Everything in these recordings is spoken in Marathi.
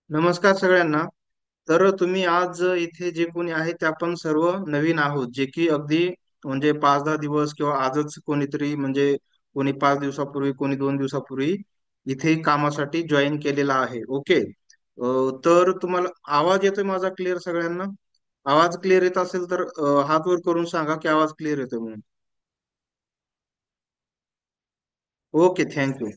नमस्कार सगळ्यांना. तर तुम्ही आज इथे जे कोणी आहे ते आपण सर्व नवीन आहोत, जे की अगदी म्हणजे 5-10 दिवस किंवा आजच कोणीतरी म्हणजे कोणी 5 दिवसापूर्वी कोणी 2 दिवसापूर्वी इथे कामासाठी जॉईन केलेला आहे. ओके. तर तुम्हाला आवाज येतोय माझा क्लिअर सगळ्यांना? आवाज क्लिअर येत असेल तर हात वर करून सांगा की आवाज क्लिअर येतोय म्हणून. Okay, thank you.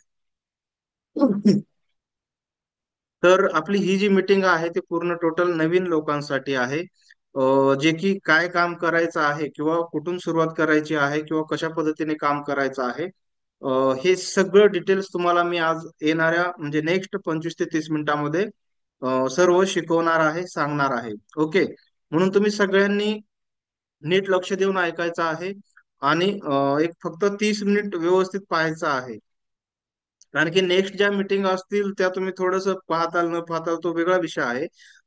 तर आपली ही जी मीटिंग आहे ती पूर्ण टोटल नवीन लोकांसाठी आहे. जे की काय काम करायचं आहे किंवा कुठून सुरुवात करायची आहे किंवा कशा पद्धतीने काम करायचं आहे. हे सगळं डिटेल्स तुम्हाला मी आज येणाऱ्या म्हणजे नेक्स्ट 25 ते 30 मिनिटांमध्ये सर्व शिकवणार आहे, सांगणार आहे. ओके. म्हणून तुम्ही सगळ्यांनी नीट लक्ष देऊन ऐकायचं आहे आणि एक फक्त 30 मिनिट व्यवस्थित पाहायचं आहे. कारण की नेक्स्ट ज्या मीटिंग असतील त्या तुम्ही थोडंसं पाहताल न पाहताल तो वेगळा विषय आहे.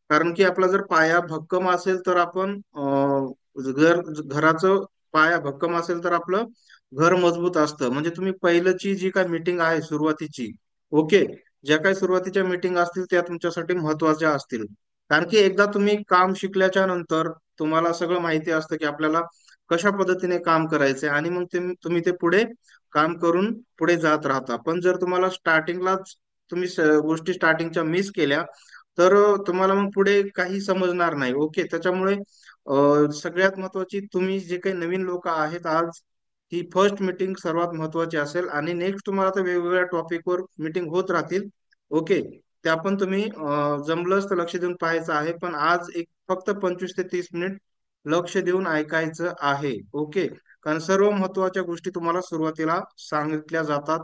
कारण की आपला जर पाया भक्कम असेल तर आपण घराचं पाया भक्कम असेल तर आपलं घर मजबूत असतं. म्हणजे तुम्ही पहिल्याची जी काय मीटिंग आहे सुरुवातीची, ओके, ज्या काही सुरुवातीच्या मीटिंग असतील त्या तुमच्यासाठी महत्वाच्या असतील. कारण की एकदा तुम्ही काम शिकल्याच्या नंतर तुम्हाला सगळं माहिती असतं की आपल्याला कशा पद्धतीने काम करायचंय आणि मग तुम्ही ते पुढे काम करून पुढे जात राहता. पण जर तुम्हाला स्टार्टिंगलाच तुम्ही गोष्टी स्टार्टिंगच्या मिस केल्या तर तुम्हाला मग पुढे काही समजणार नाही. ओके. त्याच्यामुळे सगळ्यात महत्वाची तुम्ही जे काही नवीन लोक आहेत आज, ही फर्स्ट मीटिंग सर्वात महत्वाची असेल आणि नेक्स्ट तुम्हाला तर वेगवेगळ्या टॉपिकवर मीटिंग होत राहतील. ओके. त्या पण तुम्ही जमलंच तर लक्ष देऊन पाहायचं आहे. पण आज एक फक्त 25 ते 30 मिनिट लक्ष देऊन ऐकायचं आहे. ओके. कारण सर्व महत्वाच्या गोष्टी तुम्हाला सुरुवातीला सांगितल्या जातात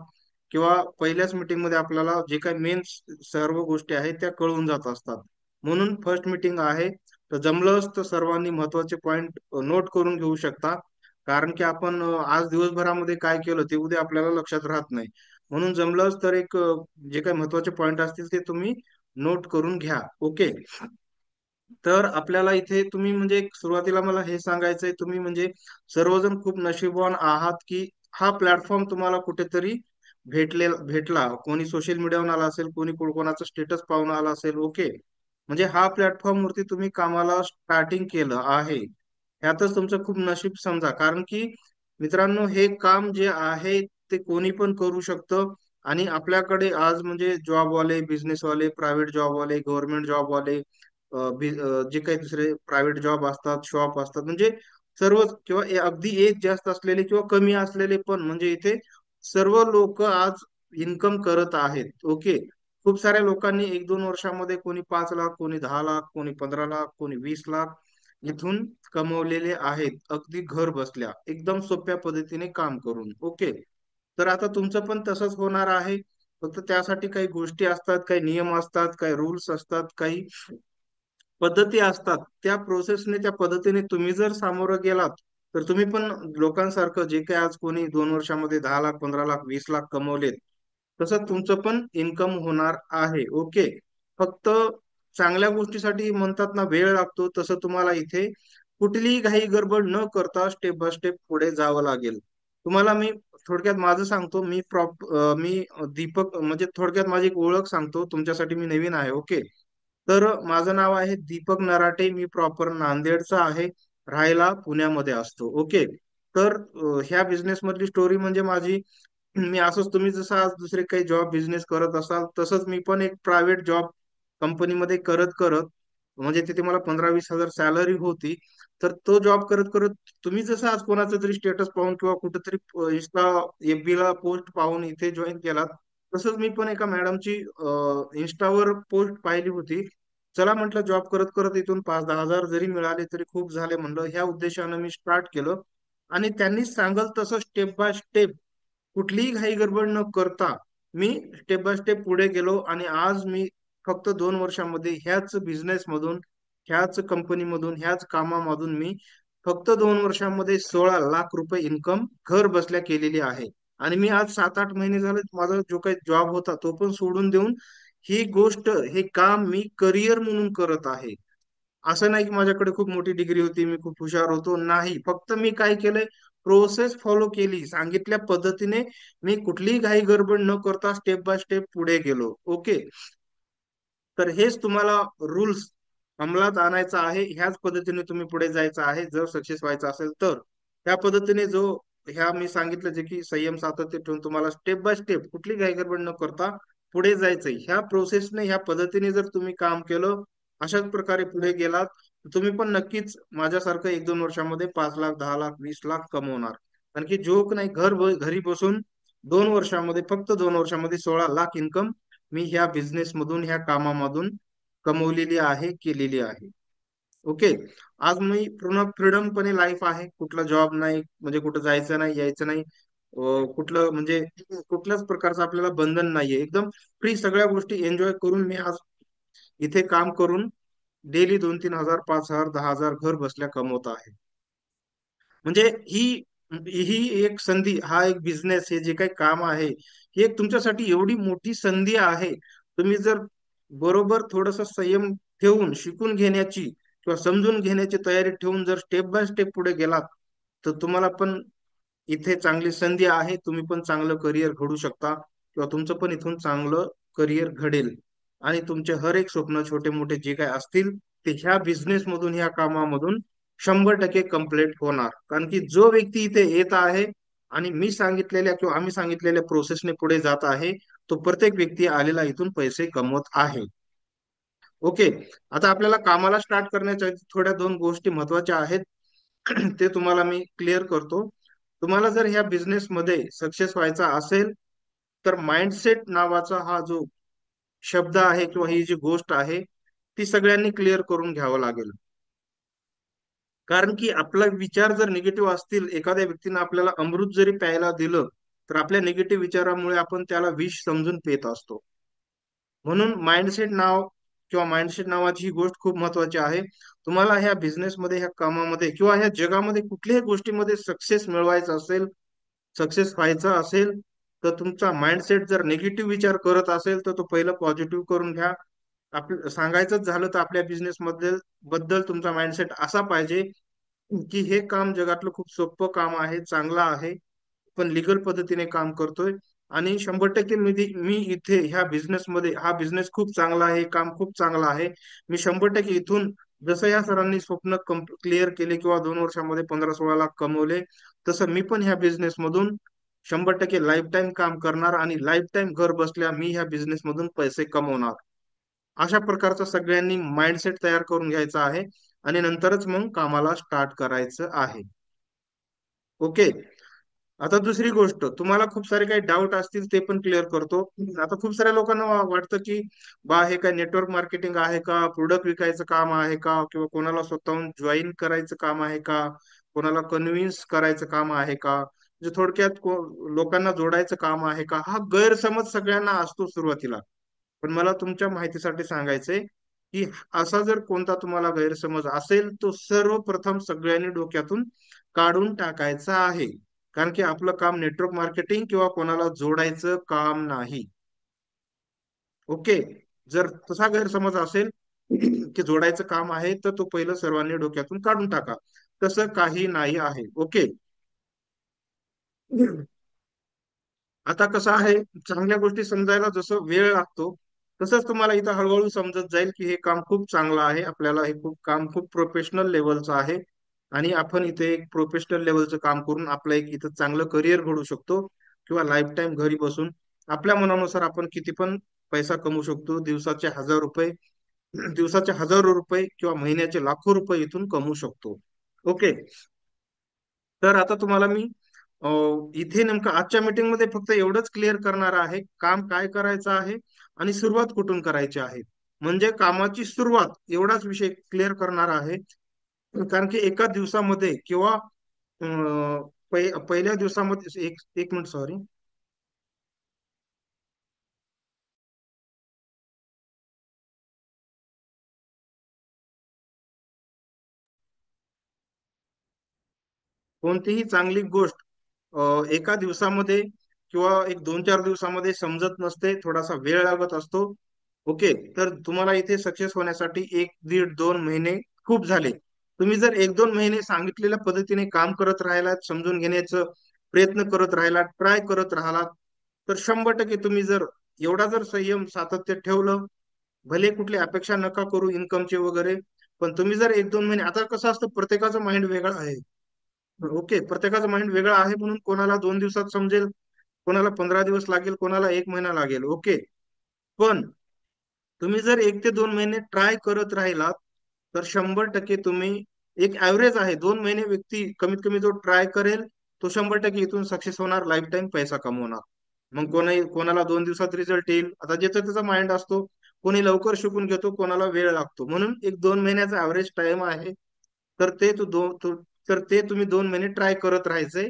किंवा पहिल्याच मीटिंग मध्ये आपल्याला जे काही मेन सर्व गोष्टी आहेत त्या कळून जात असतात. म्हणून फर्स्ट मीटिंग आहे. तर जमलंच तर सर्वांनी महत्वाचे पॉइंट नोट करून घेऊ शकता. कारण की आपण आज दिवसभरामध्ये काय केलं ते उद्या आपल्याला लक्षात राहत नाही. म्हणून जमलंच तर एक जे काही महत्वाचे पॉइंट असतील ते तुम्ही नोट करून घ्या. ओके. तर आपल्याला इथे तुम्ही म्हणजे सुरुवातीला मला हे सांगायचंय, तुम्ही म्हणजे सर्वजण खूप नशीबवान आहात की हा प्लॅटफॉर्म तुम्हाला कुठेतरी भेटला. कोणी सोशल मीडियावर आला असेल, कोणी कोणाचं स्टेटस पाहून आला असेल. ओके. म्हणजे हा प्लॅटफॉर्म वरती तुम्ही कामाला स्टार्टिंग केलं आहे, ह्यातच तुमचं खूप नशीब समजा. कारण की मित्रांनो, हे काम जे आहे ते कोणी पण करू शकतं. आणि आपल्याकडे आज म्हणजे जॉबवाले, बिझनेसवाले, प्रायव्हेट जॉबवाले, गव्हर्नमेंट जॉबवाले, जे काही दुसरे प्रायव्हेट जॉब असतात, शॉप असतात, म्हणजे सर्व किंवा अगदी एज जास्त असलेले किंवा कमी असलेले पण म्हणजे इथे सर्व लोक आज इन्कम करत आहेत. ओके. खूप साऱ्या लोकांनी 1-2 वर्षामध्ये कोणी 5 लाख, कोणी 10 लाख, कोणी 15 लाख, कोणी 20 लाख इथून कमवलेले आहेत, अगदी घर बसल्या एकदम सोप्या पद्धतीने काम करून. ओके. तर आता तुमचं पण तसंच होणार आहे. फक्त त्यासाठी काही गोष्टी असतात, काही नियम असतात, काही रूल्स असतात, काही पद्धती असतात. त्या प्रोसेसने त्या पद्धतीने तुम्ही जर सामोरं गेलात तर तुम्ही पण लोकांसारखं जे काही आज कोणी 2 वर्षामध्ये 10 लाख, 15 लाख, 20 लाख कमवलेत, तसं तुमचं पण इन्कम होणार आहे. ओके. फक्त चांगल्या गोष्टीसाठी म्हणतात ना वेळ लागतो, तसं तुम्हाला इथे कुठलीही घाई गडबड न करता स्टेप बाय स्टेप पुढे जावं लागेल. तुम्हाला मी थोडक्यात माझं सांगतो. मी दीपक, म्हणजे थोडक्यात माझी एक ओळख सांगतो तुमच्यासाठी. मी नवीन आहे. ओके. तर माझं नाव आहे दीपक नराटे. मी प्रॉपर नांदेडचा आहे, राहायला पुण्यामध्ये असतो. ओके. तर ह्या बिझनेस मधली स्टोरी म्हणजे माझी, मी असंच तुम्ही जसं आज दुसरे काही जॉब बिझनेस करत असाल तसंच मी पण एक प्रायव्हेट जॉब कंपनीमध्ये करत करत म्हणजे तिथे मला 15-20 हजार सॅलरी होती. तर तो जॉब करत करत तुम्ही जसं आज कोणाचं तरी स्टेटस पाहून किंवा कुठेतरी इंस्टा एफबी ला पोस्ट पाहून इथे जॉईन केलात, तसंच मी पण एका मॅडमची इंस्टावर पोस्ट पाहिली होती. चला म्हटलं, जॉब करत करत इथून 5-10 हजार जरी मिळाले तरी खूप झाले म्हणलं. ह्या उद्देशानं मी स्टार्ट केलं आणि त्यांनी सांगल तसं स्टेप बाय स्टेप, कुठलीही घाई गडबड न करता मी स्टेप बाय स्टेप पुढे गेलो. आणि आज मी फक्त 2 वर्षामध्ये ह्याच बिझनेस मधून, ह्याच कंपनीमधून, ह्याच कामामधून मी फक्त 2 वर्षामध्ये 16 लाख रुपये इन्कम घर बसल्या केलेली आहे. आणि मी आज 7-8 महिने झाले माझा जो काही जॉब होता तो पण सोडून देऊन ही गोष्ट, हे काम मी करिअर म्हणून करत आहे. असं नाही की माझ्याकडे खूप मोठी डिग्री होती, मी खूप हुशार होतो, नाही. फक्त मी काय केलंय, प्रोसेस फॉलो केली, सांगितल्या पद्धतीने मी कुठलीही घाई गडबड न करता स्टेप बाय स्टेप पुढे गेलो. ओके. तर हेच तुम्हाला रूल्स अंमलात आणायचा आहे. ह्याच पद्धतीने तुम्ही पुढे जायचं आहे जर सक्सेस व्हायचं असेल तर. त्या पद्धतीने जो ह्या मी सांगितलं जे की संयम सातत्य ठेवून तुम्हाला स्टेप बाय स्टेप कुठली घाईगडबड न करता पुढे जायचंय. ह्या प्रोसेसने ह्या पद्धतीने जर तुम्ही काम केलं, अशाच प्रकारे पुढे गेलात, तर तुम्ही पण नक्कीच माझ्यासारखं 1-2 वर्षामध्ये 5 लाख, 10 लाख, 20 लाख कमवणार. कारण की जोक नाही, घरी बसून 2 वर्षामध्ये, फक्त 2 वर्षामध्ये 16 लाख इन्कम मी ह्या बिझनेस मधून, ह्या कामामधून कमवलेली आहे, केलेली आहे. ओके. आज मी पूर्ण फ्रीडमपणे लाईफ आहे. कुठला जॉब नाही, म्हणजे कुठं जायचं नाही, यायचं नाही. कुठलं म्हणजे कुठल्याच प्रकारचं आपल्याला बंधन नाहीये. एकदम फ्री सगळ्या गोष्टी एन्जॉय करून मी आज इथे काम करून डेली 2-3 हजार, 5 हजार, 10 हजार घर बसल्या कमवत आहे. म्हणजे ही ही एक संधी, हा एक बिझनेस, हे जे काही काम आहे, ही एक तुमच्यासाठी एवढी मोठी संधी आहे. तुम्ही जर बरोबर थोडस संयम ठेवून शिकून घेण्याची किंवा समजून घेण्याची तयारी ठेवून जर स्टेप बाय स्टेप पुढे गेलात, तर तुम्हाला पण इथे चांगली संधी आहे. तुम्ही पण चांगलं करिअर घडू शकता किंवा तुमचं पण इथून चांगलं करिअर घडेल. आणि तुमचे हर एक स्वप्न छोटे मोठे जे काही असतील ते ह्या बिझनेस मधून, ह्या कामामधून 100% कम्प्लीट होणार. कारण की जो व्यक्ती इथे येत आहे आणि मी सांगितलेल्या किंवा आम्ही सांगितलेल्या प्रोसेसने पुढे जात आहे, तो प्रत्येक व्यक्ती आलेला इथून पैसे कमवत आहे. ओके. आता आपल्याला कामाला स्टार्ट करण्याच्या आधी थोड्या 2 गोष्टी महत्वाच्या आहेत. ते तुम्हाला मी क्लिअर करतो. तुम्हाला जर ह्या बिझनेस मध्ये सक्सेस व्हायचा असेल, तर माइंडसेट नावाचा हा जो शब्द आहे किंवा ही जी गोष्ट आहे, ती सगळ्यांनी क्लिअर करून घ्यावं लागेल. कारण की आपला विचार जर निगेटिव्ह असतील, एखाद्या व्यक्तीने आपल्याला अमृत जरी प्यायला दिलं, तर आपल्या निगेटिव्ह विचारामुळे आपण त्याला विष समजून पेत असतो. म्हणून माइंडसेट नाव किंवा माइंडसेट नावाची ही गोष्ट खूप महत्वाची आहे. तुम्हाला ह्या बिझनेसमध्ये, ह्या कामामध्ये किंवा ह्या जगामध्ये कुठल्याही गोष्टीमध्ये सक्सेस मिळवायचा असेल, सक्सेस व्हायचा असेल, तर तुमचा माइंडसेट जर निगेटिव्ह विचार करत असेल, तर तो पहिला पॉझिटिव्ह करून घ्या. आपलं सांगायचंच झालं तर आपल्या बिझनेस बद्दल बद्दल तुमचा माइंडसेट असा पाहिजे की हे काम जगातलं खूप सोपं काम आहे, चांगलं आहे, पण लिगल पद्धतीने काम करतोय. आणि 100% मी इथे ह्या बिझनेस मध्ये, हा बिझनेस खूप चांगला आहे, काम खूप चांगलं आहे. मी 100% इथून, जसं या सरांनी स्वप्न क्लिअर केले किंवा 2 वर्षामध्ये 15-16 लाख कमवले, तसं मी पण ह्या बिझनेस मधून 100% लाईफ टाईम काम करणार आणि लाईफ टाईम घर बसल्या मी ह्या बिझनेस मधून पैसे कमवणार. अशा प्रकारचा सगळ्यांनी माइंडसेट तयार करून घ्यायचा आहे आणि नंतरच मग कामाला स्टार्ट करायचं आहे. ओके. आता दुसरी गोष्ट, तुम्हाला खूप सारे काही डाऊट असतील ते पण क्लिअर करतो. आता खूप साऱ्या लोकांना वाटतं की बा हे काय नेटवर्क मार्केटिंग आहे का, प्रोडक्ट विकायचं काम आहे का, किंवा कोणाला स्वतःहून जॉईन करायचं काम आहे का, कोणाला कन्व्हिन्स करायचं काम आहे का, म्हणजे थोडक्यात लोकांना जोडायचं काम आहे का. हा गैरसमज सगळ्यांना असतो सुरुवातीला. पण मला तुमच्या माहितीसाठी सांगायचंय की असा जर कोणता तुम्हाला गैरसमज असेल, तो सर्वप्रथम सगळ्यांनी डोक्यातून काढून टाकायचा आहे. कारण की आपलं काम नेटवर्क मार्केटिंग किंवा कोणाला जोडायचं काम नाही. ओके. जर तसा गैरसमज असेल की जोडायचं काम आहे, तर तो पहिलं सर्वांनी डोक्यातून काढून टाका. तसं काही नाही आहे. ओके. आता कसं आहे, चांगल्या गोष्टी समजायला जसं वेळ लागतो, तसंच तुम्हाला इथं हळूहळू समजत जाईल की हे काम खूप चांगलं आहे, आपल्याला हे काम खूप प्रोफेशनल लेवलचं आहे. आणि आपण इथे एक प्रोफेशनल लेवलचं काम करून आपलं एक इथं चांगलं करिअर घडू शकतो किंवा लाईफ टाईम घरी बसून आपल्या मनानुसार आपण किती पण पैसा कमवू शकतो. दिवसाचे 1,000 रुपये, दिवसाचे हजारो रुपये किंवा महिन्याचे लाखो रुपये इथून कमवू शकतो. ओके. तर आता तुम्हाला मी अ, इथे नेमकं आजच्या मीटिंग मध्ये फक्त एवढंच क्लिअर करणार आहे, काम काय करायचं आहे आणि सुरुवात कुठून करायची आहे. म्हणजे कामाची सुरुवात एवढाच विषय क्लिअर करणार आहे. कारण की एका दिवसामध्ये किंवा पहिल्या दिवसामध्ये, एक एक मिनिट, सॉरी. कोणतीही चांगली गोष्ट एका दिवसामध्ये किंवा एक 2-4 दिवसामध्ये समजत नसते, थोडासा वेळ लागत असतो. ओके. तर तुम्हाला इथे सक्सेस होण्यासाठी 1, 1.5, 2 महिने खूप झाले. तुम्ही जर 1-2 महिने सांगितलेल्या पद्धतीने काम करत राहिलात, समजून घेण्याचं प्रयत्न करत राहिलात, ट्राय करत राहिलात, तर 100% तुम्ही जर एवढा जर संयम सातत्य ठेवलं, भले कुठली अपेक्षा नका करू इन्कमचे वगैरे, पण तुम्ही जर 1-2 महिने, आता कसं असतं प्रत्येकाचं माइंड वेगळं आहे. ओके, प्रत्येकाचं माइंड वेगळं आहे म्हणून कोणाला 2 दिवसात समजेल, कोणाला 15 दिवस लागेल, कोणाला 1 महिना लागेल. ओके, पण तुम्ही जर 1 ते 2 महिने ट्राय करत राहिलात, तर 100% तुम्ही, एक ऍव्हरेज आहे, 2 महिने व्यक्ती कमीत कमी जो ट्राय करेल, तो 100% इथून सक्सेस होणार, लाईफ टाईम पैसा कमवणार. मग कोणाला 2 दिवसात रिझल्ट येईल, आता ज्याचा त्याचा माइंड असतो. कोणी लवकर शिकून घेतो, कोणाला वेळ लागतो, म्हणून 1-2 महिन्याचा ऍव्हरेज टाइम आहे. तर ते तू दोन तू तर ते तुम्ही 2 महिने ट्राय करत राहायचंय.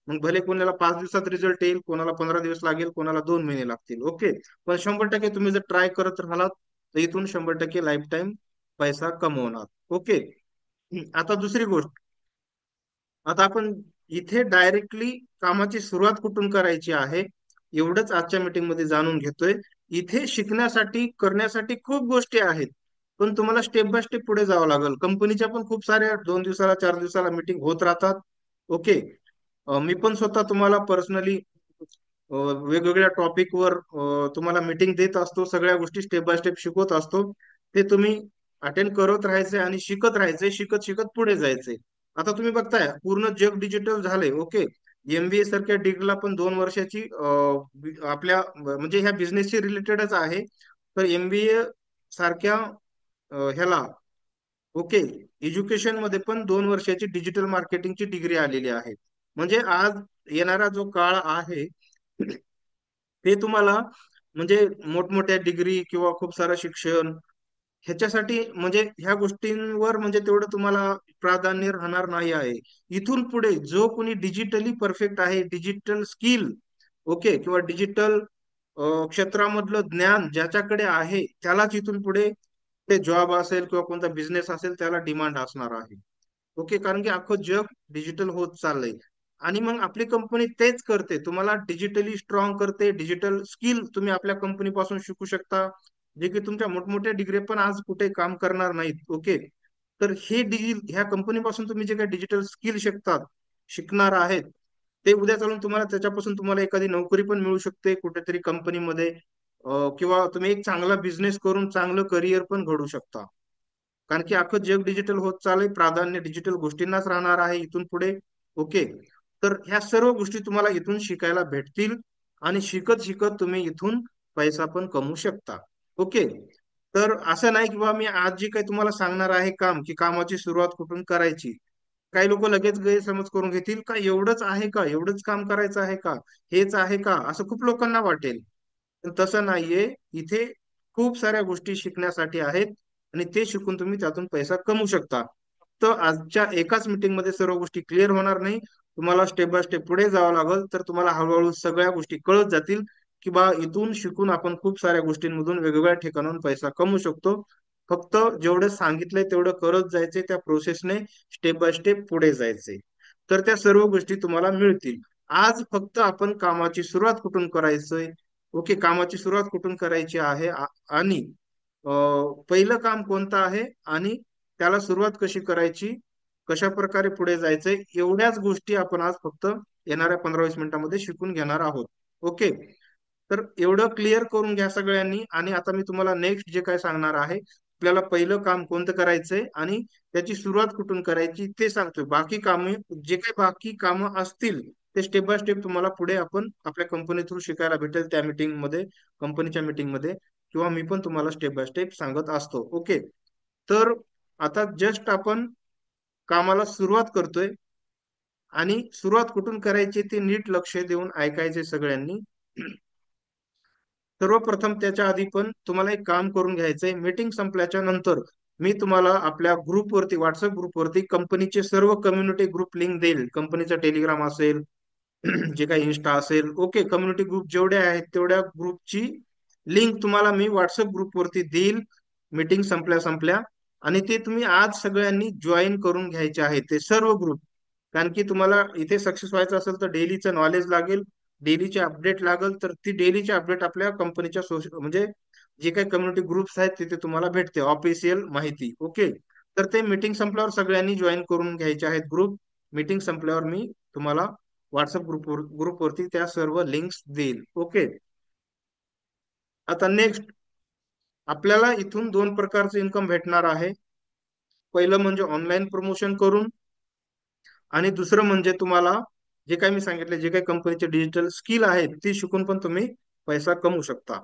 मग भले कोणाला 5 दिवसात रिझल्ट येईल, कोणाला 15 दिवस लागेल, कोणाला 2 महिने लागतील. ओके, पण 100% तुम्ही जर ट्राय करत राहिलात, तर इथून 100% लाईफ टाईम पैसा कमवणार. ओके. आता दुसरी गोष्ट, आता आपण इथे डायरेक्टली कामाची सुरुवात कुठून करायची आहे, एवढंच आजच्या मीटिंग मध्ये जाणून घेतोय. इथे शिकण्यासाठी करण्यासाठी खूप गोष्टी आहेत, पण तुम्हाला स्टेप बाय स्टेप पुढे जावं लागेल. कंपनीच्या पण खूप साऱ्या 2 दिवसाला 4 दिवसाला मीटिंग होत राहतात. ओके. मी पण स्वतः तुम्हाला पर्सनली वेगवेगळ्या टॉपिकवर तुम्हाला मीटिंग देत असतो, सगळ्या गोष्टी स्टेप बाय स्टेप शिकवत असतो. ते तुम्ही अटेंड करत राहायचे आणि शिकत राहायचे, शिकत शिकत पुढे जायचे. आता तुम्ही बघताय पूर्ण जग डिजिटल झालंय. ओके, एमबीए सारख्या डिग्रीला पण 2 वर्षाची आपल्या म्हणजे ह्या बिझनेसशी रिलेटेडच आहे. तर एमबीए सारख्या ह्याला, ओके, एज्युकेशन मध्ये पण 2 वर्षाची डिजिटल मार्केटिंगची डिग्री आलेली आहे. म्हणजे आज येणारा जो काळ आहे, ते तुम्हाला म्हणजे मोठमोठ्या डिग्री किंवा खूप सारं शिक्षण ह्याच्यासाठी, म्हणजे ह्या गोष्टींवर म्हणजे तेवढं तुम्हाला प्राधान्य राहणार नाही आहे. इथून पुढे जो कोणी डिजिटली परफेक्ट आहे, डिजिटल स्किल, ओके, किंवा डिजिटल क्षेत्रामधलं ज्ञान ज्याच्याकडे आहे, त्यालाच इथून पुढे ते जॉब असेल किंवा कोणता बिझनेस असेल त्याला डिमांड असणार आहे. ओके, कारण की अख्खं जग डिजिटल होत चाललंय. आणि मग आपली कंपनी तेच करते, तुम्हाला डिजिटली स्ट्रॉंग करते. डिजिटल स्किल तुम्ही आपल्या कंपनी पासून शिकू शकता, जे की तुमच्या मोठमोठ्या डिग्री पण आज कुठे काम करणार नाहीत. ओके, तर ह्या कंपनी पासून तुम्ही जे काही डिजिटल स्किल शिकणार आहेत, ते उद्या चालून तुम्हाला त्याच्यापासून तुम्हाला एखादी नोकरी पण मिळू शकते कुठेतरी कंपनीमध्ये, किंवा तुम्ही एक चांगला बिझनेस करून चांगलं करिअर पण घडू शकता. कारण की अख्खं जग डिजिटल होत चाललंय, प्राधान्य डिजिटल गोष्टींनाच राहणार आहे इथून पुढे. ओके, तर ह्या सर्व गोष्टी तुम्हाला इथून शिकायला भेटतील, आणि शिकत शिकत तुम्ही इथून पैसा पण कमवू शकता. ओके, तर असं नाही की बा मी आज जी काही तुम्हाला सांगणार आहे काम, की कामाची सुरुवात कुठून करायची, काही लोक लगेच गैरसमज करून घेतील का, एवढंच आहे का, एवढंच काम करायचं आहे का, हेच आहे का, असं खूप लोकांना वाटेल. पण तसं नाहीये. इथे खूप साऱ्या गोष्टी शिकण्यासाठी आहेत, आणि ते शिकून तुम्ही त्यातून पैसा कमवू शकता. तर आजच्या एकाच मीटिंग मध्ये सर्व गोष्टी क्लिअर होणार नाही. तुम्हाला स्टेप बाय स्टेप पुढे जावं लागेल, तर तुम्हाला हळूहळू सगळ्या गोष्टी कळत जातील, की बा इथून शिकून आपण खूप साऱ्या गोष्टींमधून वेगवेगळ्या ठिकाणाहून पैसा कमवू शकतो. फक्त जेवढं सांगितलंय तेवढं करत जायचे, त्या प्रोसेसने स्टेप बाय स्टेप पुढे जायचे, तर त्या सर्व गोष्टी तुम्हाला मिळतील. आज फक्त आपण कामाची सुरुवात कुठून करायचंय, ओके, कामाची सुरुवात कुठून करायची आहे, आणि पहिलं काम कोणतं आहे, आणि त्याला सुरुवात कशी करायची, कशा प्रकारे पुढे जायचंय, एवढ्याच गोष्टी आपण आज फक्त येणाऱ्या 15-20 मिनिटांमध्ये शिकून घेणार आहोत. ओके, तर एवढं क्लिअर करून घ्या सगळ्यांनी. आणि आता मी तुम्हाला नेक्स्ट जे काय सांगणार आहे, आपल्याला पहिलं काम कोणतं करायचंय आणि त्याची सुरुवात कुठून करायची ते सांगतोय. बाकी कामे, जे काही बाकी कामं असतील, ते स्टेप बाय स्टेप तुम्हाला पुढे आपण आपल्या कंपनी थ्रू शिकायला भेटेल, त्या मीटिंग मध्ये, कंपनीच्या मीटिंग मध्ये, किंवा मी पण तुम्हाला स्टेप बाय स्टेप सांगत असतो. ओके, तर आता जस्ट आपण कामाला सुरुवात करतोय, आणि सुरुवात कुठून करायची ते नीट लक्ष देऊन ऐकायचे सगळ्यांनी. सर्वप्रथम त्याच्या आधी पण तुम्हाला एक काम करून घ्यायचंय. मीटिंग संपल्याच्या नंतर मी तुम्हाला आपल्या ग्रुपवरती, व्हॉट्सअप ग्रुपवरती कंपनीचे सर्व कम्युनिटी ग्रुप लिंक देईल. कंपनीचा टेलिग्राम असेल, जे काही इन्स्टा असेल, ओके, कम्युनिटी ग्रुप जेवढे आहेत तेवढ्या ग्रुपची लिंक तुम्हाला मी व्हॉट्सअप ग्रुपवरती देईल मीटिंग संपल्या संपल्या. आणि ते तुम्ही आज सगळ्यांनी जॉईन करून घ्यायचे आहेत ते सर्व ग्रुप. कारण की तुम्हाला इथे सक्सेस व्हायचं असेल तर डेलीचं नॉलेज लागेल, डेलीचे अपडेट लागेल, तर ती डेलीचे अपडेट आपल्या कंपनीच्या सोशल, म्हणजे जे काही कम्युनिटी ग्रुप्स आहेत तिथे तुम्हाला भेटते ऑफिशियल माहिती. ओके, तर ते मीटिंग संपल्यावर सगळ्यांनी जॉईन करून घ्यायचे आहेत ग्रुप. मीटिंग संपल्यावर मी तुम्हाला व्हॉट्सअप ग्रुपवरती त्या सर्व लिंक्स देईल. ओके, आता नेक्स्ट, आपल्याला इथून दोन प्रकारचं इन्कम भेटणार आहे. पहिलं म्हणजे ऑनलाईन प्रमोशन करून, आणि दुसरं म्हणजे तुम्हाला जे काही मी सांगितले, जे काही कंपनीचे डिजिटल स्किल आहेत ती शिकून पण तुम्ही पैसा कमवू शकता.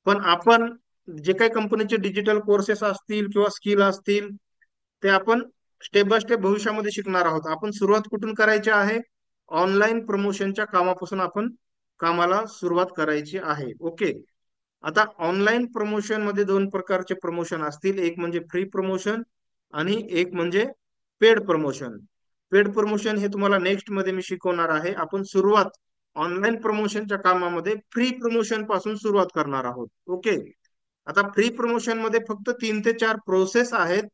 पण आपण जे काही कंपनीचे डिजिटल कोर्सेस असतील किंवा स्किल असतील, ते आपण स्टेप बाय स्टेप भविष्यामध्ये शिकणार आहोत. आपण सुरुवात कुठून करायची आहे? ऑनलाईन प्रमोशनच्या कामापासून आपण कामाला सुरुवात करायची आहे. ओके. आता ऑनलाईन प्रमोशन मध्ये दोन प्रकारचे प्रमोशन असतील, एक म्हणजे फ्री प्रमोशन आणि एक म्हणजे पेड प्रमोशन. पेड प्रमोशन हे तुम्हाला नेक्स्ट मध्ये मी शिकवणार आहे. आपण सुरुवात ऑनलाईन प्रमोशनच्या कामामध्ये फ्री प्रमोशन पासून सुरुवात करणार आहोत. ओके. आता फ्री प्रमोशन मध्ये फक्त 3 ते 4 प्रोसेस आहेत,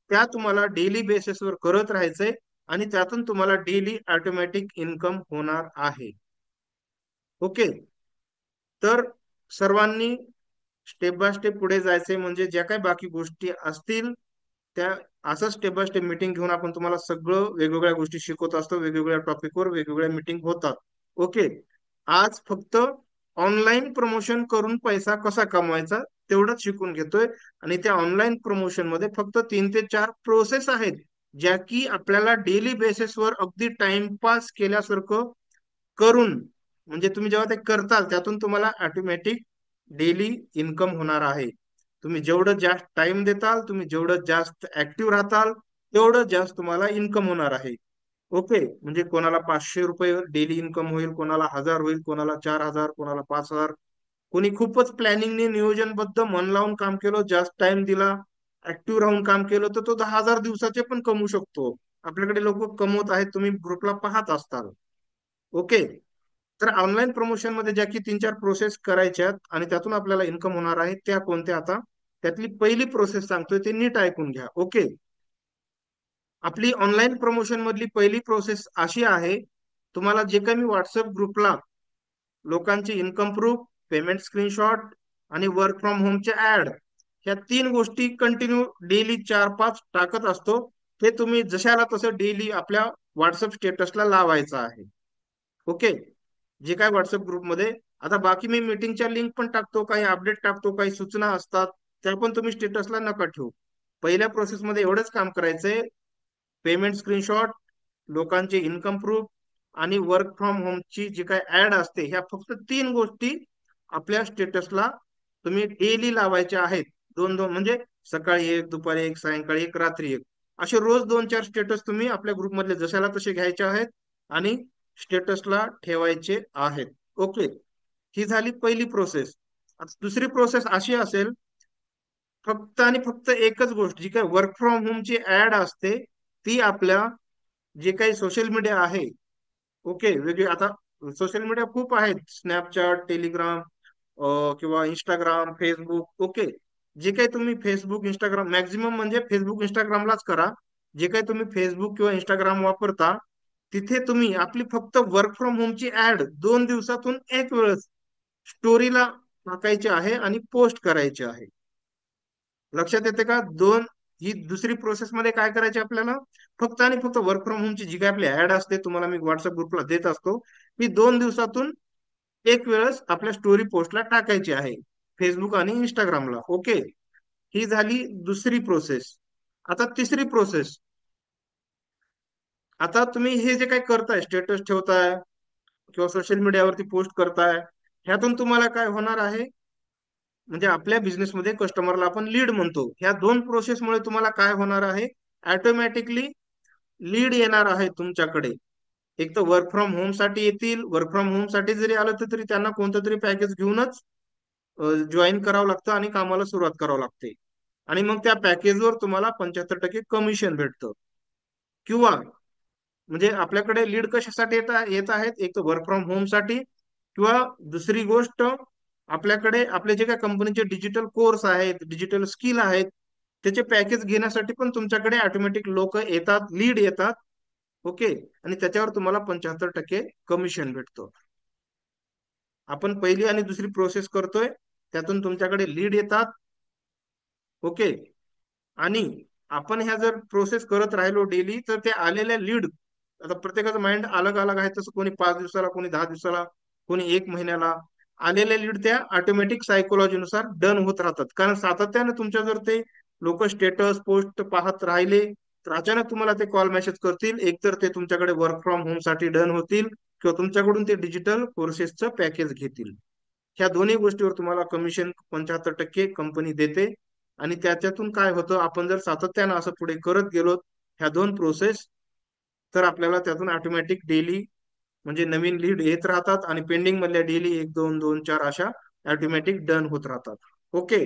त्या तुम्हाला डेली बेसिसवर करत राहायचंय आणि त्यातून तुम्हाला डेली ऑटोमॅटिक इन्कम होणार आहे. ओके. तर सर्वांनी स्टेप बाय स्टेप पुढे जायचंय, म्हणजे ज्या काही बाकी गोष्टी असतील त्या असं स्टेप बाय स्टेप मीटिंग घेऊन आपण तुम्हाला सगळं वेगवेगळ्या गोष्टी शिकवत असतो. वेगवेगळ्या टॉपिकवर वेगवेगळ्या मीटिंग होतात. ओके. आज फक्त ऑनलाईन प्रमोशन करून पैसा कसा कमवायचा तेवढंच शिकून घेतोय. आणि त्या ऑनलाईन प्रमोशन मध्ये फक्त 3 ते 4 प्रोसेस आहेत, ज्या की आपल्याला डेली बेसिसवर अगदी टाइमपास केल्यासारखं करून, म्हणजे तुम्ही जेव्हा ते करताल त्यातून तुम्हाला ऑटोमॅटिक डेली इन्कम होणार आहे. तुम्ही जेवढं जास्त टाइम देताल, तुम्ही जेवढं जास्त ऍक्टिव्ह राहताल, तेवढं जास्त तुम्हाला इन्कम होणार आहे. ओके. म्हणजे कोणाला 500 रुपये डेली इन्कम होईल, कोणाला 1000 होईल, कोणाला 4000, कोणाला 5000. कोणी खूपच प्लॅनिंगने नियोजनबद्ध मन लावून काम केलं, जास्त टाइम दिला, ऍक्टिव्ह राहून काम केलं, तर तो 10,000 दिवसाचे पण कमवू शकतो. आपल्याकडे लोक कमवत आहेत, तुम्ही ग्रुपला पाहत असताल. ओके. तर ऑनलाईन प्रमोशन मध्ये ज्या की 3 4 प्रोसेस करायच्यात आणि त्यातून आपल्याला इन्कम होणार आहे, त्या कोणत्या? आता त्यातली पहिली प्रोसेस सांगतोय, ते नीट ऐकून घ्या. ओके. आपली ऑनलाईन प्रमोशन मधली पहिली प्रोसेस अशी आहे, तुम्हाला जे काही मी व्हॉट्सअप ग्रुपला लोकांची इन्कम प्रूफ, पेमेंट स्क्रीनशॉट आणि वर्क फ्रॉम होमचे ऍड, ह्या 3 गोष्टी कंटिन्यू डेली 4 5 टाकत असतो, ते तुम्ही जशाला तसं डेली आपल्या व्हॉट्सअप स्टेटसला लावायचं आहे. ओके. जे काय व्हॉट्सअप ग्रुपमध्ये, आता बाकी मी मीटिंगच्या लिंक पण टाकतो, काही अपडेट टाकतो, काही सूचना असतात, त्या पण तुम्ही स्टेटसला नका ठेवू. पहिल्या प्रोसेसमध्ये एवढंच काम करायचंय: पेमेंट स्क्रीनशॉट, लोकांचे इन्कम प्रूफ आणि वर्क फ्रॉम होमची जी काय ऍड असते, ह्या फक्त 3 गोष्टी आपल्या स्टेटसला तुम्ही डेली लावायच्या आहेत. दोन दोन म्हणजे सकाळी एक, दुपारी एक, सायंकाळी एक, रात्री एक, असे रोज 2 4 स्टेटस तुम्ही आपल्या ग्रुपमधले जशाला तसे घ्यायचे आहेत आणि स्टेटसला ठेवायचे आहेत. ओके. ही झाली पहिली प्रोसेस. आता दुसरी प्रोसेस अशी असेल, फक्त आणि फक्त एकच गोष्ट, जी काही वर्क फ्रॉम होमची ऍड असते, ती आपल्या जे काही सोशल मीडिया आहे, ओके, वेगळे आता सोशल मीडिया खूप आहेत, स्नॅपचॅट, टेलिग्राम, किंवा इंस्टाग्राम, फेसबुक. ओके. जे काही तुम्ही फेसबुक इंस्टाग्राम, मॅक्झिमम म्हणजे फेसबुक इंस्टाग्रामलाच करा. जे काही तुम्ही फेसबुक किंवा इंस्टाग्राम वापरता, तिथे तुम्ही आपली फक्त वर्क फ्रॉम होमची ऍड 2 दिवसातून एक वेळेस स्टोरीला टाकायची आहे आणि पोस्ट करायची आहे. लक्षात येते का? ही दुसरी प्रोसेस मध्ये काय करायचे आपल्याला? फक्त आणि फक्त वर्क फ्रॉम होमची जी काही आपली ऍड असते, तुम्हाला मी व्हॉट्सअप ग्रुपला देत असतो, ती 2 दिवसातून एक वेळेस आपल्या स्टोरी पोस्टला टाकायची आहे, फेसबुक आणि इंस्टाग्रामला. ओके. ही झाली दुसरी प्रोसेस. आता तिसरी प्रोसेस. आता तुम्ही हे जे काही करताय, स्टेटस ठेवताय किंवा सोशल मीडियावरती पोस्ट करताय, ह्यातून तुम्हाला काय होणार आहे? म्हणजे आपल्या बिझनेसमध्ये कस्टमरला आपण लीड म्हणतो. ह्या 2 प्रोसेसमुळे तुम्हाला काय होणार आहे? ऑटोमॅटिकली लीड येणार आहे तुमच्याकडे. एक तर वर्क फ्रॉम होम साठी येतील. वर्क फ्रॉम होम साठी जरी आलं तर तरी त्यांना कोणतं तरी पॅकेज घेऊनच जॉईन करावं लागतं आणि कामाला सुरुवात करावं लागते. आणि मग त्या पॅकेजवर तुम्हाला 75% कमिशन भेटतं. किंवा म्हणजे आपल्याकडे लीड कशासाठी येत आहेत? एक तर वर्क फ्रॉम होम साठी, किंवा दुसरी गोष्ट, आपल्याकडे आपले जे काही कंपनीचे डिजिटल कोर्स आहेत, डिजिटल स्किल आहेत, त्याचे पॅकेज घेण्यासाठी पण तुमच्याकडे ऑटोमॅटिक लोक येतात, लीड येतात. ओके. आणि त्याच्यावर तुम्हाला 75% कमिशन भेटतो. आपण पहिली आणि दुसरी प्रोसेस करतोय, त्यातून तुमच्याकडे लीड येतात. ओके. आणि आपण ह्या जर प्रोसेस करत राहिलो डेली, तर ते आलेल्या लीड, आता प्रत्येकाचं माइंड अलग अलग आहे, तसं कोणी 5 दिवसाला, कोणी 10 दिवसाला, कोणी 1 महिन्याला, आलेल्या लीड त्या ऑटोमॅटिक सायकोलॉजीनुसार डन होत राहतात. कारण सातत्याने तुमच्या जर ते लोक स्टेटस पोस्ट पाहत राहिले तर अचानक तुम्हाला ते कॉल मेसेज करतील. एकतर ते तुमच्याकडे वर्क फ्रॉम होम साठी डन होतील किंवा तुमच्याकडून ते डिजिटल कोर्सेसचं पॅकेज घेतील. ह्या दोन्ही गोष्टीवर तुम्हाला कमिशन 75% कंपनी देते. आणि त्याच्यातून काय होतं, आपण जर सातत्यानं असं पुढे करत गेलो ह्या दोन प्रोसेस, तर आपल्याला त्यातून ऑटोमॅटिक डेली म्हणजे नवीन लीड येत राहतात आणि पेंडिंग मधल्या डेली एक दोन दोन चार अशा ऑटोमॅटिक डन होत राहतात. ओके.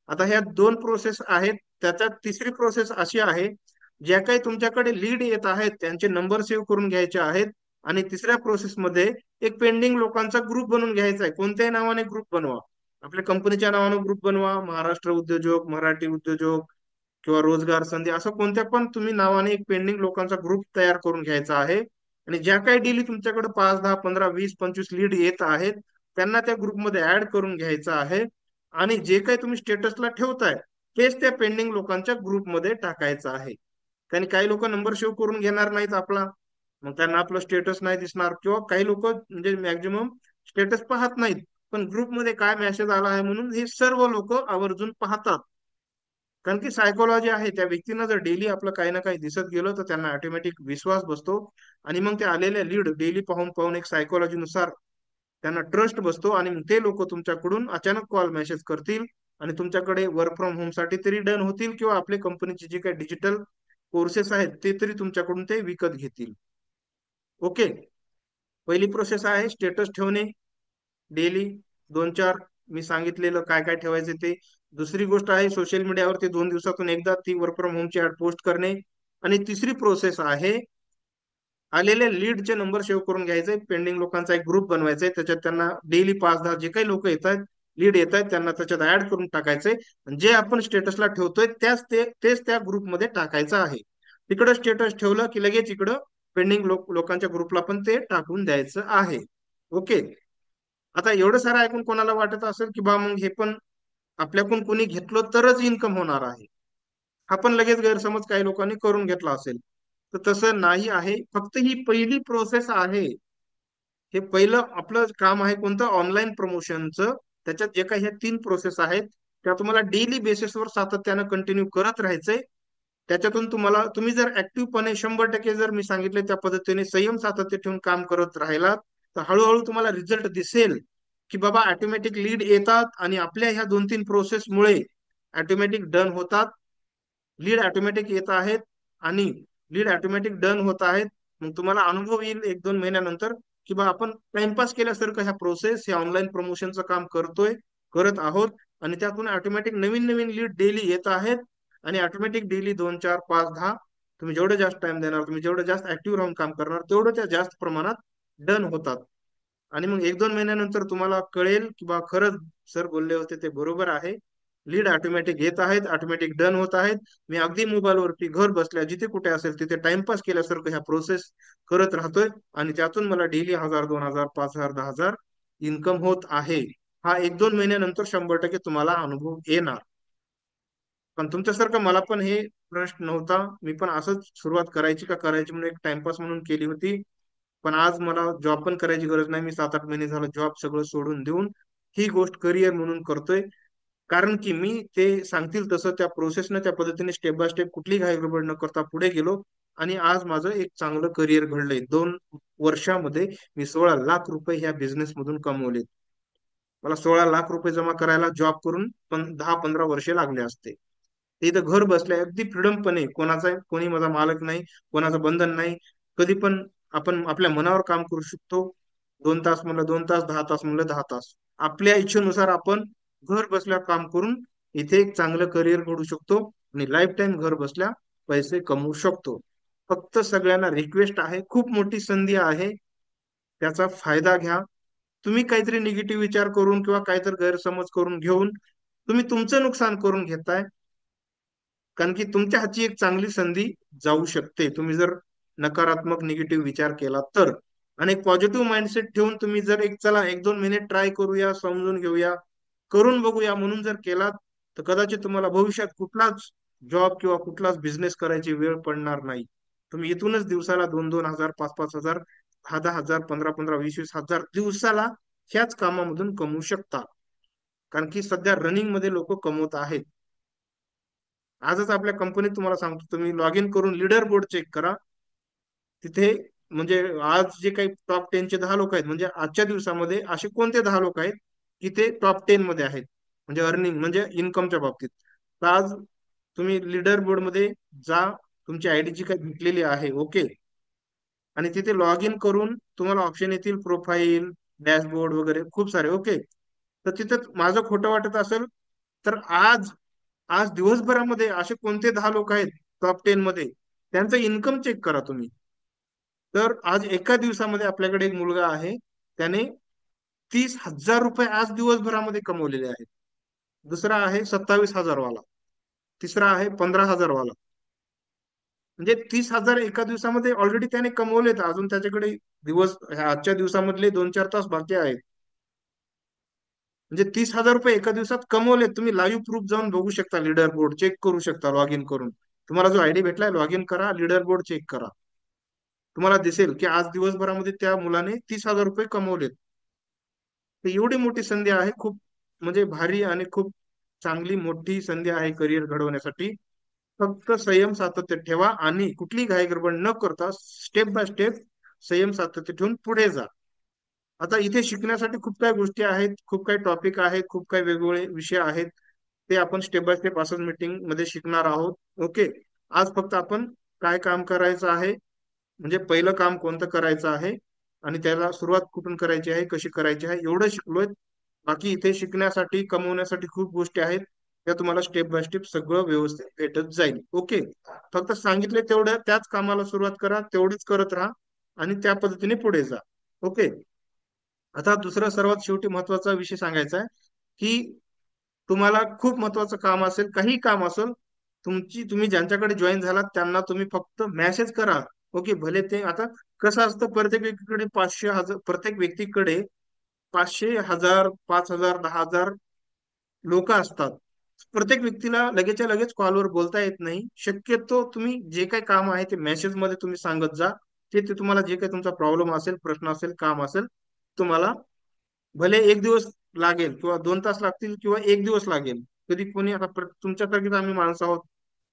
आता ह्या दोन प्रोसेस आहेत. त्याच्यात तिसरी प्रोसेस अशी आहे, ज्या काही तुमच्याकडे लीड येत आहेत त्यांचे नंबर सेव्ह करून घ्यायचे आहेत. आणि तिसऱ्या प्रोसेसमध्ये एक पेंडिंग लोकांचा ग्रुप बनवून घ्यायचा आहे. कोणत्याही नावाने ग्रुप बनवा, आपल्या कंपनीच्या नावाने ग्रुप बनवा, महाराष्ट्र उद्योजक, मराठी उद्योजक किंवा रोजगार संधी, असं कोणत्या पण तुम्ही नावाने एक पेंडिंग लोकांचा ग्रुप तयार करून घ्यायचा आहे. आणि ज्या काही डेली तुमच्याकडे 5 10 15 20 25 लीड येत आहेत त्यांना त्या ग्रुपमध्ये ऍड करून घ्यायचं आहे. आणि जे काही तुम्ही स्टेटसला ठेवताय तेच त्या पेंडिंग लोकांच्या ग्रुपमध्ये टाकायचं आहे. कारण काही लोक नंबर सेव्ह करून घेणार नाहीत आपला, मग त्यांना आपलं स्टेटस नाही दिसणार. किंवा काही लोक म्हणजे मॅक्झिमम स्टेटस पाहत नाहीत, पण ग्रुपमध्ये काय मेसेज आला आहे म्हणून हे सर्व लोक आवर्जून पाहतात. कारण की सायकोलॉजी आहे, त्या व्यक्तींना जर डेली आपलं काही ना काही दिसत गेलं तर त्यांना ऑटोमॅटिक विश्वास बसतो. आणि मग ते आलेल्या लीड डेली पाहून पाहून एक सायकोलॉजीनुसार त्यांना ट्रस्ट बसतो. आणि मग ते लोक तुमच्याकडून अचानक कॉल मेसेज करतील आणि तुमच्याकडे वर्क फ्रॉम होम साठी तरी डन होतील किंवा आपल्या कंपनीचे जे काही डिजिटल कोर्सेस आहेत ते तरी तुमच्याकडून ते विकत घेतील. ओके. पहिली प्रोसेस आहे स्टेटस ठेवणे डेली दोन चार, मी सांगितलेलं काय काय ठेवायचे ते. दुसरी गोष्ट आहे सोशल मीडियावरती 2 दिवसातून एकदा ती वर्क फ्रॉम होमची ऍड पोस्ट करणे. आणि तिसरी प्रोसेस आहे आलेल्या लीडचे नंबर सेव्ह करून घ्यायचे, पेंडिंग लोकांचा एक ग्रुप बनवायचा आहे, त्याच्यात त्यांना डेली 5 10 जे काही लोक येत आहेत लीड येत आहेत त्यांना त्याच्यात ऍड करून टाकायचंय. जे आपण स्टेटसला ठेवतोय तेच त्या ग्रुपमध्ये टाकायचं आहे. तिकडं स्टेटस ठेवलं की लगेच इकडं पेंडिंग लोकांच्या ग्रुपला पण ते टाकून द्यायचं आहे. ओके. आता एवढं सारं ऐकून कोणाला वाटत असेल की बा मग हे पण आपल्याकडून कोणी घेतलं तरच इन्कम होणार आहे, हा पण लगेच गैरसमज काही लोकांनी करून घेतला असेल. तर तसं नाही आहे. फक्त ही पहिली प्रोसेस आहे. हे पहिलं आपलं काम आहे कोणतं, ऑनलाईन प्रमोशनचं. त्याच्यात जे काही ह्या 3 प्रोसेस आहेत त्या तुम्हाला डेली बेसिसवर सातत्यानं कंटिन्यू करत राहायचंय. त्याच्यातून तुम्ही जर ऍक्टिव्हपणे 100% जर मी सांगितले त्या पद्धतीने संयम सातत्य ठेवून काम करत राहिलात तर हळूहळू तुम्हाला रिझल्ट दिसेल की बाबा ऑटोमॅटिक लीड येतात आणि आपल्या ह्या 2 3 प्रोसेसमुळे ऑटोमॅटिक डन होतात. लीड ऑटोमॅटिक येत आहेत आणि लीड ऑटोमॅटिक डन होत आहेत. मग तुम्हाला अनुभव येईल 1 2 महिन्यानंतर की बा आपण टाइमपास केल्यासारखं ह्या प्रोसेस हे ऑनलाईन प्रमोशनचं काम करत आहोत. आणि त्यातून ऑटोमॅटिक नवीन नवीन लीड डेली येत आहेत. आणि ऑटोमॅटिक डेली 2 4 5 10 तुम्ही जेवढं जास्त टाइम देणार, तुम्ही जेवढं जास्त ऍक्टिव्ह राहून काम करणार तेवढं त्या जास्त प्रमाणात डन होतात. आणि मग 1 2 महिन्यानंतर तुम्हाला कळेल की बा खरंच सर बोलले होते ते बरोबर आहे. लीड ऑटोमॅटिक येत आहेत, ऑटोमॅटिक डन होत आहेत. मी अगदी मोबाईलवरती घर बसल्या जिथे कुठे असेल तिथे टाइमपास केल्यासारखं ह्या प्रोसेस करत राहतोय. आणि त्यातून मला डेली 1000 2000 5000 10,000 इन्कम होत आहे. हा 1 2 महिन्यानंतर 100% तुम्हाला अनुभव येणार. पण तुमच्यासारखं मला पण हे प्रश्न नव्हता, मी पण असंच सुरुवात करायची का करायची म्हणून एक टाइमपास म्हणून केली होती. पण आज मला जॉब पण करायची गरज नाही, मी 7 8 महिने झालं जॉब सगळं सोडून देऊन ही गोष्ट करिअर म्हणून करतोय. कारण की मी ते सांगतील तसं त्या प्रोसेसनं त्या पद्धतीने स्टेप बाय स्टेप कुठली घाई गडबड न करता पुढे गेलो. आणि आज माझं एक चांगलं करिअर घडलंय. 2 वर्षामध्ये मी 16 लाख रुपये ह्या बिझनेस मधून कमवले. मला 16 लाख रुपये जमा करायला जॉब करून पण 10 15 वर्षे लागले असते. ते इथं घर बसल्या अगदी फ्रीडमपणे, कोणी माझा मालक नाही, कोणाचं बंधन नाही. कधी पण आपण आपल्या मनावर काम करू शकतो. 2 तास म्हणलं 2 तास, 10 तास म्हणलं 10 तास, आपल्या इच्छेनुसार आपण घर बसल्या काम करून इथे एक चांगलं करिअर घडू शकतो. आणि लाईफ टाईम घर बसल्या पैसे कमवू शकतो. फक्त सगळ्यांना रिक्वेस्ट आहे, खूप मोठी संधी आहे, त्याचा फायदा घ्या. तुम्ही काहीतरी निगेटिव्ह विचार करून किंवा काहीतरी गैरसमज करून घेऊन तुम्ही तुमचं नुकसान करून घेताय. कारण की तुमच्या हातची एक चांगली संधी जाऊ शकते तुम्ही जर नकारात्मक निगेटिव्ह विचार केला तर. आणि एक पॉझिटिव्ह माइंडसेट ठेवून तुम्ही जर चला 1 2 महिने ट्राय करूया, समजून घेऊया, करून बघूया म्हणून जर केलात तर कदाचित तुम्हाला भविष्यात कुठलाच जॉब किंवा कुठलाच बिझनेस करायची वेळ पडणार नाही. तुम्ही इथूनच दिवसाला 2 2 हजार 5 5 हजार 10 10 हजार 15 15 20 20 हजार दिवसाला ह्याच कामामधून कमवू शकता. कारण की सध्या रनिंग मध्ये लोक कमवत आहेत. आजच आपल्या कंपनीत तुम्हाला सांगतो, तुम्ही लॉग इन करून लीडर बोर्ड चेक करा. तिथे म्हणजे आज जे काही टॉप 10 चे 10 लोक आहेत, म्हणजे आजच्या दिवसामध्ये असे कोणते 10 लोक आहेत की ते टॉप 10 मध्ये आहेत, म्हणजे अर्निंग म्हणजे इन्कमच्या बाबतीत. तर आज तुम्ही लीडर बोर्ड मध्ये जा, तुमची आयडी जी काही भेटलेली आहे, ओके, आणि तिथे लॉग इन करून तुम्हाला ऑप्शन येतील प्रोफाईल, डॅशबोर्ड वगैरे खूप सारे, ओके. तर तिथे माझं खोटं वाटत असेल तर आज आज दिवसभरामध्ये असे कोणते 10 लोक आहेत टॉप 10 मध्ये, त्यांचं इन्कम चेक करा तुम्ही. तर आज एका दिवसामध्ये आपल्याकडे एक मुलगा आहे, त्याने 30,000 रुपये आज दिवसभरामध्ये कमवलेले आहेत. दुसरा आहे 27,000 वाला, तिसरा आहे 15,000 वाला. म्हणजे 30,000 एका दिवसामध्ये ऑलरेडी त्याने कमवलेत, अजून त्याच्याकडे आजच्या दिवसामधले 2-4 तास बाकी आहेत. म्हणजे 30,000 रुपये एका दिवसात कमवलेत. तुम्ही लाईव्ह प्रूफ जाऊन बघू शकता, लीडर बोर्ड चेक करू शकता लॉग इन करून. तुम्हाला जो आयडी भेटलाय लॉग इन करा, लीडर बोर्ड चेक करा. तुम्हाला दिसेल की आज दिवसभरामध्ये त्या मुलाने 30,000 रुपये कमवलेत. तर एवढी मोठी संधी आहे, खूप म्हणजे भारी आणि खूप चांगली मोठी संधी आहे करिअर घडवण्यासाठी. फक्त संयम सातत्य ठेवा आणि कुठली घाई गडबड न करता स्टेप बाय स्टेप संयम सातत्य ठेवून पुढे जा. आता इथे शिकण्यासाठी खूप काही गोष्टी आहेत, खूप काही टॉपिक आहेत, खूप काही वेगवेगळे विषय आहेत. ते आपण स्टेप बाय स्टेप असं मीटिंग मध्ये शिकणार आहोत, ओके. आज फक्त आपण काय काम करायचं आहे, म्हणजे पहिलं काम कोणतं करायचं आहे आणि त्याला सुरुवात कुठून करायची आहे, कशी करायची आहे, एवढं शिकलोय. बाकी इथे शिकण्यासाठी कमवण्यासाठी खूप गोष्टी आहेत, त्या तुम्हाला स्टेप बाय स्टेप सगळं व्यवस्थित भेटत जाईल, ओके. फक्त सांगितले तेवढं त्याच कामाला सुरुवात करा, तेवढंच करत राहा आणि त्या पद्धतीने पुढे जा, ओके. आता दुसरा सर्वात शेवटी महत्वाचा विषय सांगायचा आहे की तुम्हाला खूप महत्वाचं काम असेल, काही काम असेल, तुम्ही ज्यांच्याकडे जॉईन झालात त्यांना तुम्ही फक्त मेसेज करा, ओके. भले ते आता कसं असतं, प्रत्येक व्यक्तीकडे 500 हजार, प्रत्येक व्यक्तीकडे 500 हजार, 5,000, 10,000 लोक असतात. प्रत्येक व्यक्तीला लगेचच्या लगेच कॉलवर बोलता येत नाही. शक्यतो तुम्ही जे काही काम आहे ते मेसेज मध्ये तुम्ही सांगत जा. ते तुम्हाला जे काही तुमचा प्रॉब्लेम असेल, प्रश्न असेल, काम असेल, तुम्हाला भले एक दिवस लागेल किंवा 2 तास लागतील किंवा एक दिवस लागेल. कधी कोणी आता तुमच्यासारखीच आम्ही माणसं आहोत,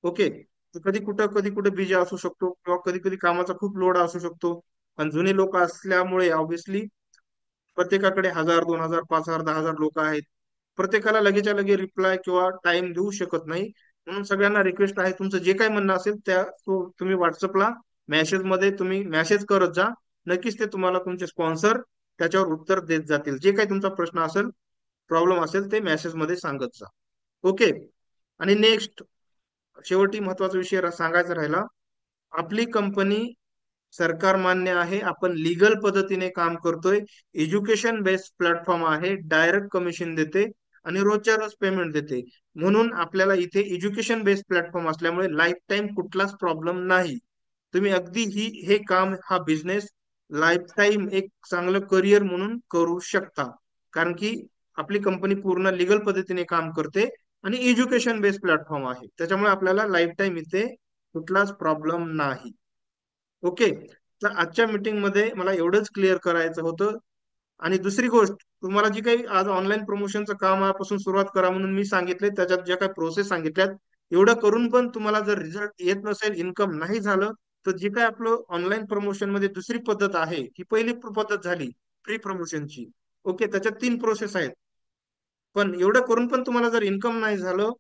ओके. तर कधी कुठे बिझी असू शकतो किंवा कधी कधी कामाचा खूप लोड असू शकतो. आणि जुने लोक असल्यामुळे ऑब्व्हियसली प्रत्येकाकडे 1,000, 2,000, 5,000, 10,000 लोक आहेत. प्रत्येकाला लगेचच्या लगे रिप्लाय किंवा टाइम देऊ शकत नाही. म्हणून सगळ्यांना रिक्वेस्ट आहे, तुमचं जे काही म्हणणं असेल तुम्ही व्हॉट्सअपला मेसेज मध्ये तुम्ही मेसेज करत जा. नक्कीच ते तुम्हाला तुमचे स्पॉन्सर त्याच्यावर उत्तर देत जातील. जे काही तुमचा प्रश्न असेल, प्रॉब्लेम असेल, ते मेसेज मध्ये सांगत जा, ओके. आणि नेक्स्ट शेवटी महत्वाचा विषय सांगायचा राहिला, आपली कंपनी सरकार मान्य आहे, आपण लीगल पद्धतीने काम करतोय, एज्युकेशन बेस्ड प्लॅटफॉर्म आहे, डायरेक्ट कमिशन देते आणि रोजच्या रोज पेमेंट देते. म्हणून आपल्याला इथे एज्युकेशन बेस्ड प्लॅटफॉर्म असल्यामुळे लाईफ टाईम कुठलाच प्रॉब्लेम नाही. तुम्ही अगदी हे काम, हा बिझनेस लाईफ टाईम एक चांगलं करिअर म्हणून करू शकता. कारण की आपली कंपनी पूर्ण लिगल पद्धतीने काम करते आणि एज्युकेशन बेस्ड प्लॅटफॉर्म आहे, त्याच्यामुळे आपल्याला लाईफ टाईम इथे कुठलाच प्रॉब्लेम नाही, ओके. तर आजच्या मीटिंग मध्ये मला एवढंच क्लिअर करायचं होतं. आणि दुसरी गोष्ट, तुम्हाला जी काही आज ऑनलाईन प्रमोशनचं कामापासून सुरुवात करा म्हणून मी सांगितले, त्याच्यात ज्या काही प्रोसेस सांगितल्यात, एवढं करून पण तुम्हाला जर रिझल्ट येत नसेल, इन्कम नाही झालं, तर जे काय आपलं ऑनलाईन प्रमोशन मध्ये दुसरी पद्धत आहे, ही पहिली पद्धत झाली प्री प्रमोशनची, ओके. त्याच्यात 3 प्रोसेस आहेत. पण एवढं करून पण तुम्हाला जर इन्कम नाही झालं,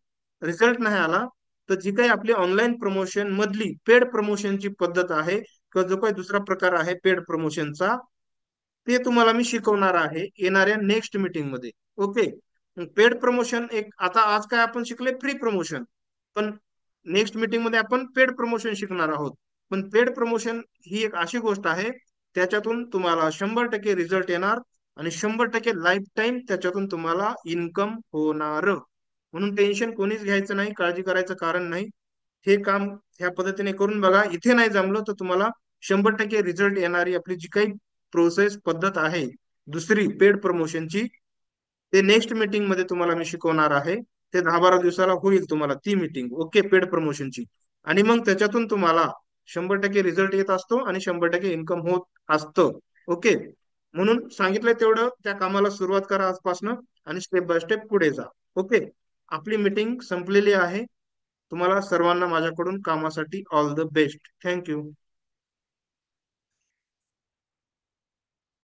रिझल्ट नाही आला, तर जी काही आपली ऑनलाईन प्रमोशन मधली पेड प्रमोशनची पद्धत आहे किंवा जो काही दुसरा प्रकार आहे पेड प्रमोशनचा, ते तुम्हाला मी शिकवणार आहे येणाऱ्या नेक्स्ट मीटिंग मध्ये, ओके. पेड प्रमोशन एक, आता आज काय आपण शिकले फ्री प्रमोशन, पण नेक्स्ट मीटिंग मध्ये आपण पेड प्रमोशन शिकणार आहोत. पण पेड प्रमोशन ही एक अशी गोष्ट आहे, त्याच्यातून तुम्हाला 100% रिझल्ट येणार आणि 100% लाईफ टाईम त्याच्यातून तुम्हाला इन्कम होणार. म्हणून टेन्शन कोणीच घ्यायचं नाही, काळजी करायचं कारण नाही. हे काम ह्या पद्धतीने करून बघा. इथे नाही जमलं तर तुम्हाला 100% रिझल्ट येणारी आपली जी काही प्रोसेस पद्धत आहे दुसरी पेड प्रमोशनची, ते नेक्स्ट मीटिंग मध्ये तुम्हाला मी शिकवणार आहे. ते 10-12 दिवसाला होईल तुम्हाला ती मीटिंग, ओके, पेड प्रमोशनची. आणि मग त्याच्यातून तुम्हाला 100% रिझल्ट येत असतो आणि 100% इन्कम होत असतं, ओके. म्हणून सांगितलंय तेवढं त्या कामाला सुरुवात करा आजपासनं आणि स्टेप बाय स्टेप पुढे जा. ओके. आपली मीटिंग संपलेली आहे. तुम्हाला सर्वांना माझ्याकडून कामासाठी ऑल द बेस्ट. थँक्यू.